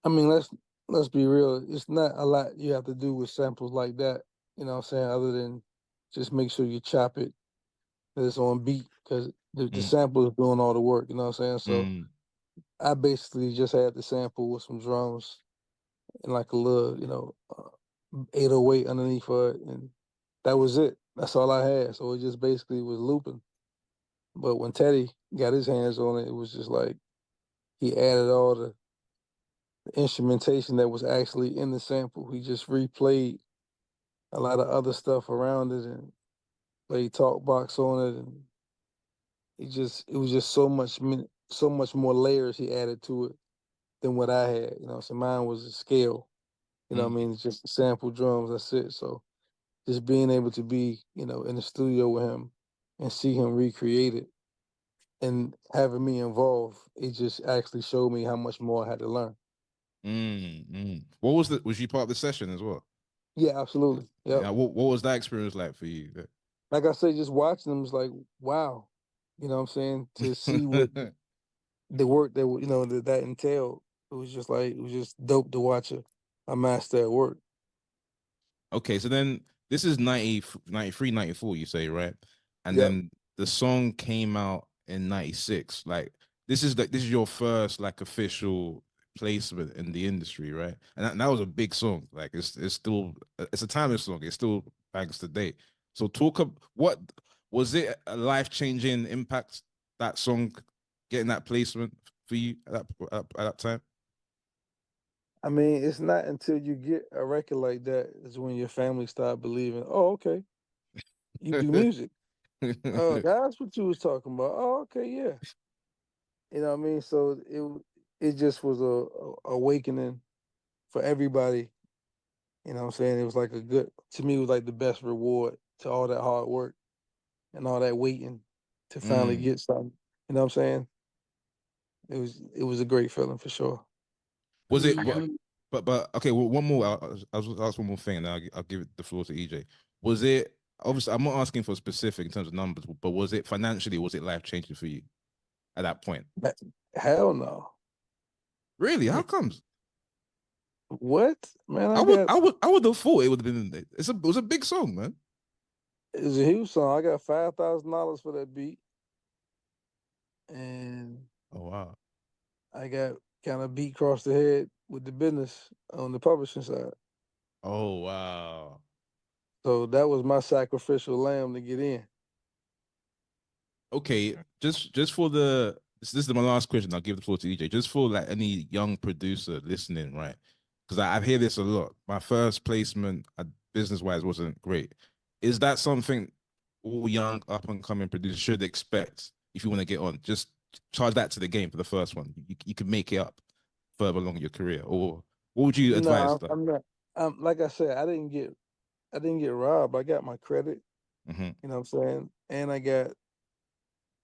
I mean, let's be real. It's not a lot you have to do with samples like that. You know what I'm saying? Other than just make sure you chop it, that it's on beat, because the Mm, sample is doing all the work. You know what I'm saying? So mm, I basically just had the sample with some drums and like a little, 808 underneath of it, and that was it. That's all I had. So it just basically was looping. But when Teddy got his hands on it, it was just like he added all the instrumentation that was actually in the sample. He just replayed a lot of other stuff around it and played talk box on it, and it was just so much more layers he added to it than what I had. So mine was a scale. I mm, mean, it's just sample drums. That's it. So just being able to be, in the studio with him and see him recreate it and having me involved, it just actually showed me how much more I had to learn. What was the? Was you part of the session as well? Yeah, absolutely. Yep. Yeah. What was that experience like for you? Like I say, just watching them was like, wow. You know what I'm saying? To see what the work that that entailed, it was just dope to watch a master at work. Okay, so then this is 90, 93, 94. You say, right? And Yep. then the song came out in 96. Like this is your first like official placement in the industry, right? And that was a big song. Like it's still it's a timeless song. It still bangs today. So what was it, a life-changing impact, that song getting that placement for you at that time? I mean, it's not until you get a record like that is when your family start believing, oh, okay, you do music. Oh, that's what you was talking about. Oh, okay, yeah. You know what I mean? So it just was a awakening for everybody. You know what I'm saying? It was like to me, it was like the best reward to all that hard work and all that waiting to finally Mm. get something. You know what I'm saying? It was a great feeling for sure. Was it? Yeah. But okay. Well, one more. I'll ask one more thing, and then I'll give the floor to EJ. Was it? Obviously, I'm not asking for specific in terms of numbers, but was it financially? Was it life changing for you at that point? But hell no. Really? How comes? What? Man, I I would, got I would, I would have thought it would have been. It was a big song, man. it's a huge song. I got $5,000 for that beat, and Oh wow. I got kind of beat across the head with the business on the publishing side. Oh wow. So that was my sacrificial lamb to get in. Okay, just for the this is my last question. I'll give the floor to EJ. Just for like any young producer listening, right? Because I hear this a lot. My first placement, business wise, wasn't great. Is that something all young up and coming producers should expect if you want to get on? Just charge that to the game for the first one. You can make it up further along your career. Or what would you advise No, them? I'm not. Like I said, I didn't get robbed. I got my credit. Mm-hmm. You know what I'm saying? And I got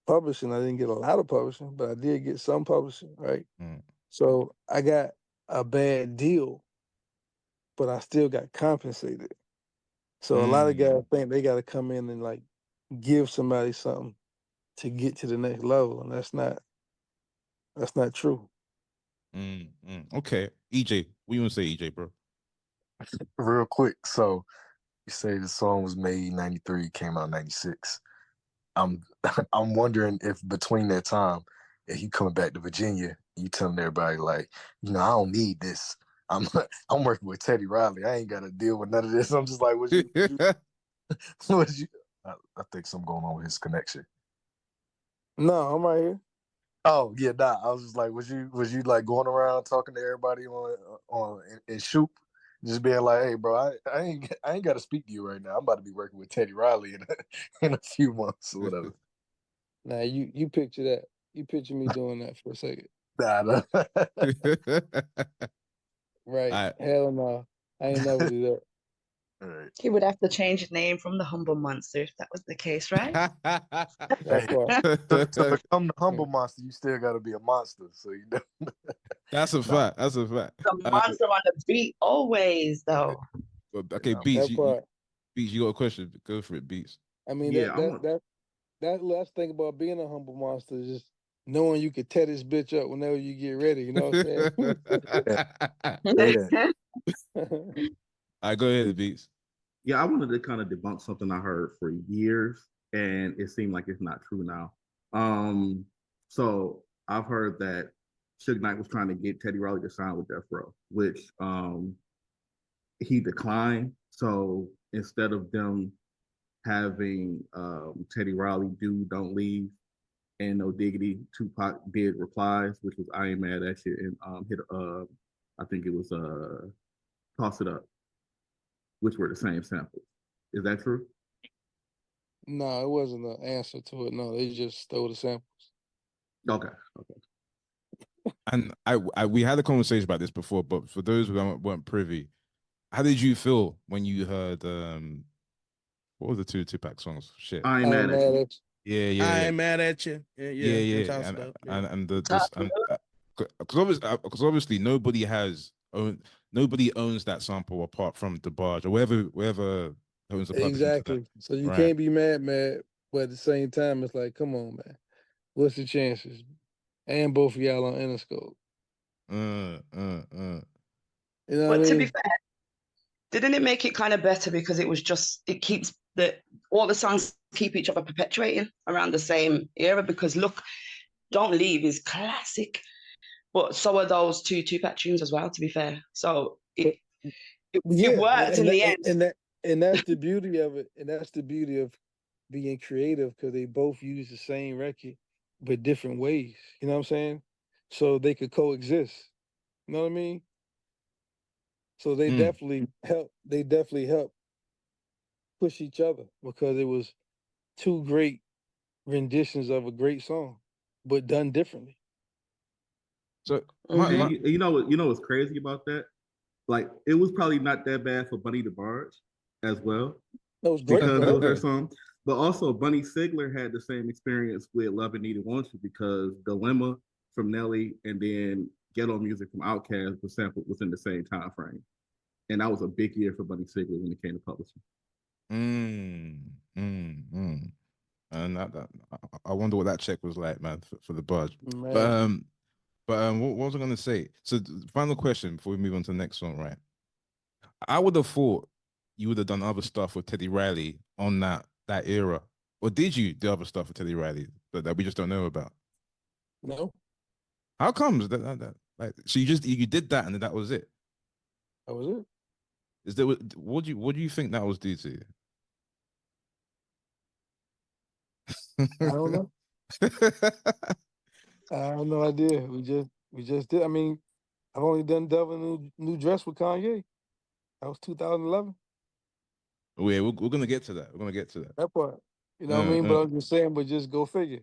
publishing. I didn't get a lot of publishing, but I did get some publishing. Right. Mm, So I got a bad deal, but I still got compensated. So a lot of guys mm, think they got to come in and like give somebody something to get to the next level, and that's not true. Okay, EJ, what you want to say, EJ, bro? Real quick. So you say the song was made 93, came out 96. I'm I'm wondering if between that time, if you coming back to Virginia, you telling everybody like, I don't need this. I'm I'm working with Teddy Riley. I ain't got to deal with none of this. I'm just like, was you? I think something going on with his connection. No, I'm right here. Oh yeah, nah. I was just like, was you like going around talking to everybody in Shoop, just being like, hey, bro, I ain't got to speak to you right now. I'm about to be working with Teddy Riley in in a few months or whatever. Now you picture that. You picture me doing that for a second. Nah, nah. Right. I Hell no. I ain't never do that. All right. He would have to change his name from the Humble Monster if that was the case, right? That Hey, part. to become the humble Yeah. monster, you still got to be a monster. So you know. That's a Nah, fact. That's a fact. The monster on the beat always, though. Okay, yeah, Beats, That part. Beats, you got a question? Go for it, Beats. I mean yeah. I want. let's think about being a humble monster. Just knowing you could tear this bitch up whenever you get ready. You know what I'm Say that. saying? I go ahead, Beats. Yeah, I wanted to kind of debunk something I heard for years, and it seemed like it's not true now. So I've heard that Suge Knight was trying to get Teddy Riley to sign with Death Row, which he declined. So instead of them having Teddy Riley do "Don't Leave" and "No Diggity," Tupac did replies, which was "I Ain't Mad at You" and hit I think it was "Toss It Up," which were the same samples. Is that true? No, it wasn't an answer to it. No, they just stole the samples. Okay. And we had a conversation about this before, but for those who weren't privy, how did you feel when you heard what were the two Tupac songs? Shit. I ain't mad at you. Yeah. I ain't mad at you. Yeah. Toss it up, yeah. And because obviously nobody owns that sample apart from the barge or whoever owns the publishing to that. Exactly. So you Right. can't be mad, but at the same time, it's like, come on, man. What's the chances? And both of y'all on Interscope. You know what I But to be mean? fair, didn't it make it kind of better because it keeps all the songs keep each other perpetuating around the same era? Because look, Don't Leave is classic, but so are those two Tupac tunes as well, to be fair. So it worked in the end. And that's the beauty of it. And that's the beauty of being creative, because they both use the same record, but different ways. You know what I'm saying? So they could coexist. You know what I mean? So they definitely help. They definitely help push each other, because it was two great renditions of a great song, but done differently. So You know what's crazy about that? Like, it was probably not that bad for Bunny the Barge as well. That was great because for it was her. her song. But also, Bunny Sigler had the same experience with "Love and Need It Want You," because "Dilemma" from Nelly and then "Ghetto Music" from Outkast was sampled within the same time frame, and that was a big year for Bunny Sigler when it came to publishing. And I wonder what that check was like, man, for the barge. Man. But what was I going to say? So, final question before we move on to the next song, right? I would have thought you would have done other stuff with Teddy Riley on that era, or did you do other stuff with Teddy Riley that we just don't know about? No. How comes that like, so you did that and then that was it? That was it. Is there what do you think that was due to? I don't know. I have no idea. We just did. I mean, I've only done Devil New Dress with Kanye. That was 2011. Oh, yeah, we're gonna get to that. We're gonna get to that. That part. You know what I mean? But I'm just saying, but just go figure.